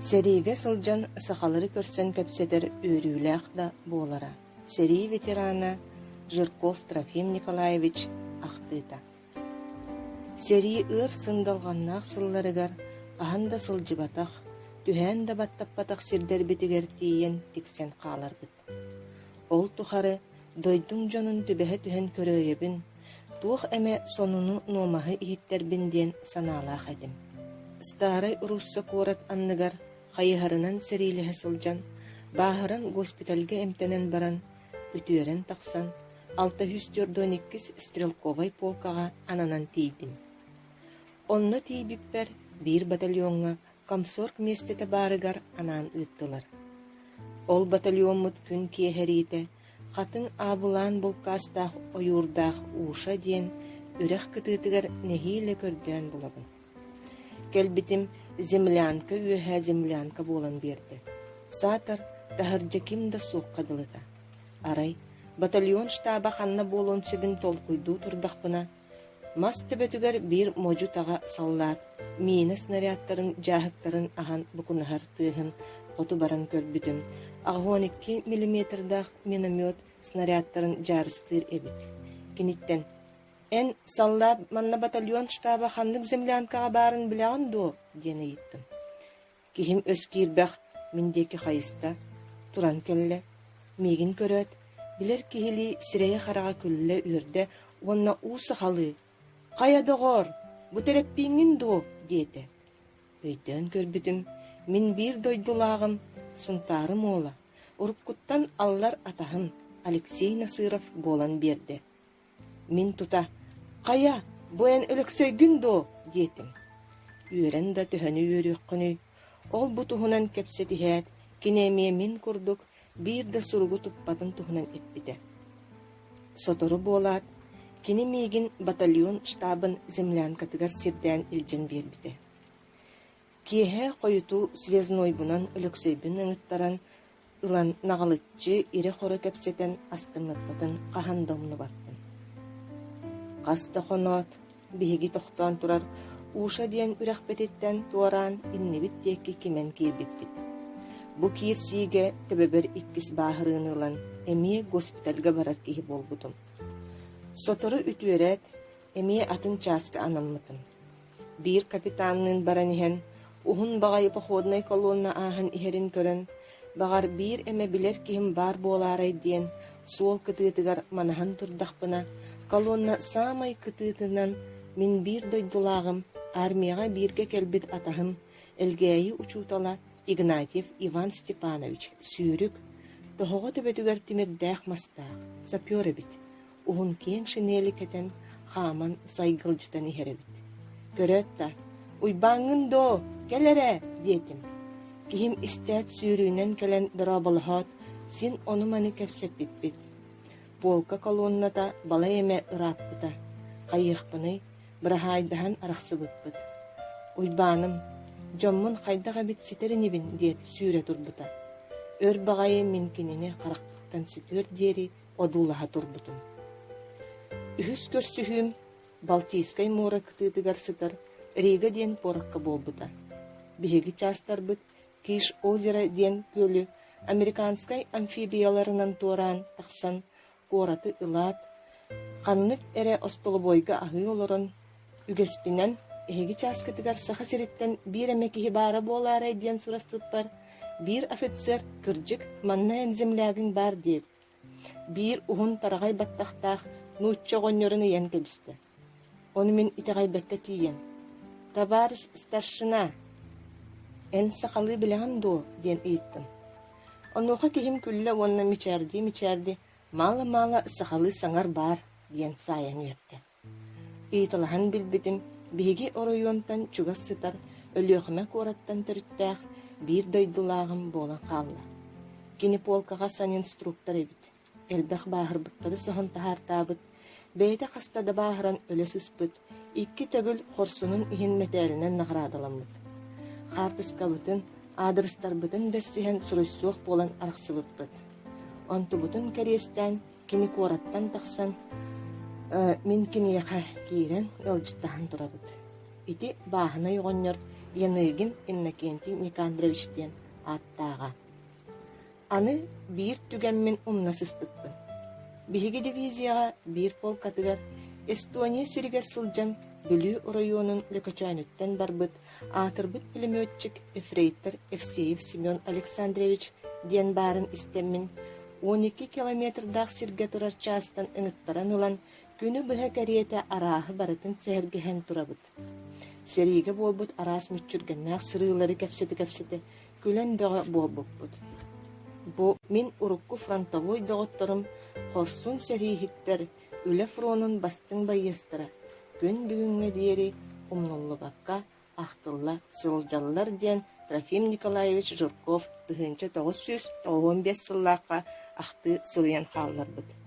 Сериге сылжан сақалыры көрсөн көпсетер өрүүләқ да болара. Сери ветерана Жирков Трофим Николаевич ақтыта. Сери ыр сындалғаннақ сылларыгар ағанда сылжыбатақ, түһән да баттаппатақ сирдер бітігер тиен тіксен қалар біт. Ол тұхары дойдың жонын түбәхі түһән көрөйебін, туық әмә сонуну номахы ихиттербін ден саналақ әдім. Старый урусса корат анныгар хайыһарынан серилеһе сылжан, баһыран госпитальга эмтенен баран, үтүөрен тақсан, 642 стрелковай полкаға ананан тейдим. Онны тейбиппер bir батальонга комсорг местете барыгар анан ыттылар. Ол батальонмут күн киэһэрите, хатын абылан булкастах ойурдах уша диен үрэх кытыытыгар нехиле көрдөөн булабын. Келбитим землянка үөһэ землянка болан берди. Сатар тахыржа ким да сууккадылыта. Арай батальон штаба ханна болон сөбүн толкуйду турдахпына. Мас төбөтүгөр бир можу тага саллаат, мина снарядтарын жаахыктарын ахан букунахар тыыхын хоту баран көрбүтүм. 12 миллиметрдах миномет снарядтарын жарыстыр эбит. Киниттен эн саллаат манна батальон штаба ханнык землянкага барын биляган до дени иттим. Кихим өскирбах миндеки хайыста туран келле, мегин көрөт, билер кихили сирeye харага күлле үрде, онна усы халы. Каядыгор, бу тереппиңин до, дете. Өйдөн көрбүтүм, мин бир дойдулагым, сунтарым ола. Уруккуттан аллар атахын Алексей Насыров болан берди. Мин тута, кая, бу эн өлөксөйгүн до, детим. Үйрен да төһөнү үйрүккүнү, ол бу туһунан кепсетиһэт, кинемие мин курдук, бир да суругу туппатын туһунан эппите. Сотору болаат, кини мигин батальон штабын землянкатыгар сирден илжен бербите. Киэһэ койуту связной бунан өлөксөйбүн ыңыттаран ылан нагалытчы ире хоро кепсетен астыңыппатын кахандомну баттын. Каста хонот, биһиги тохтоон турар, уша диэн үрәхпетиттен туаран иннибит диэкки кимен киирбитбит. Бу киирсииге төбөбөр иккис баахырыын ылан эмие госпитальга барар киһи болбутум. Сотору үтүөрет, эмие атын чааска анаммытым. Бир капитаннын баран иһэн, ухун багайы походной колонна аахан иһэрин көрөн, багар бир эме билер киһим бар буолаарай диэн суол кытыытыгар манахан турдахпына, колонна самай кытыытынан мин бир дойдулагым, армияга бирге келбит атахым, элгээйи учуутала Игнатьев Иван Степанович сүүрүк, тоһого төбөтүгөр тимирдээх мастаах, сапёр эбит. Ухун киэн шинели кетен хааман сайгылжытан иһэребит. Көрөтта, уйбаңын до, келере, диетим. Кихим истэт сүүрүүнен келен дырабалахат, син ону маны кепсеппиппит. Полка колонната бала эме ыраппыта, хайыхпыны, бырахайдахан арахсыбыппыт. Уйбаным, жоммун хайдага бит ситеринибин, диет сүүрэ турбута. Өр багайы минкинини карактыктан сүтөр диери одулаха турбутум. Үхүс көрсүхүм Балтийскай мора кытыытыгар сытар, Рига диэн поракка болбута. Биһиги частарбыт Киш озеро диэн көлү американскай амфибияларынан туоран тахсан кораты ылаат, каннык эре остолобойга ахыы олорон үгеспинен эһиги чааскытыгар саха сириттен бир эме киһи баара буолаарай диэн сурастыппар. Бир офицер кырдьык манна эмземлягин бар диэп. Бир ухун тарагай баттахтаах нуучча гонньорыны ен кебисте. Оны мен итагай бекке тиен. Товарищ старшина, эн сахалы биляган до, диэн ыйттым. Онуха кихим күлле онна мичерди, мала сахалы саңар бар, диэн саян үетте. Ыйтылахан билбитим, биһиги оройонтан чугас сытар, өлүөхүмэ куораттан төрүttäэх, бир дойдулагым болан хаалла. Кини полкага сан инструктор эбит. Элбэх баахырбыттары соһон тахартаабыт, бэйте хастада баахыран өлөсүспүт, икки tögül хорсунун иһин метээлинен наградаламмыт. Хартыскабытын, адрыстарбытын берсиһэн суруйсуох болан арахсыбытпыт. Онтубутун кэриэстэн кини куораттан тахсан, мин киниэхэ киирэн ылжыттахан турабыт. Ити баахына йоҕонньор Яныгин Иннокентий Никандровичтен аттаға. Аны бир түгәммен умнасыспытпын. Биһиги дивизияға бир полкатыгар Эстония сиригер сылжан Бөлүү районун Лёкачайнуттан барбыт атырбыт пулеметчик эфрейтор Евсеев Семен Александрович диэн барын истеммин 12 километрдах сирге турар частан ыңыттаран ылан күнү быһа кариэте арааһы барытын сэргэхэн турабыт. Сериге болбут араас мүччүргэннээх сырыылары кэпсети күлэн бөҕө болбуппут. Бу мин урукку фронтовой доҕотторум хорсун сериихиттер үлэ фронун бастың байыстыра күн бүгүнгэ диэри умнуллубакка ахтылла сылжаллар диэн Трофим Николаевич Жирков 1995 сыллаакка ахты суруян хаалларбыт.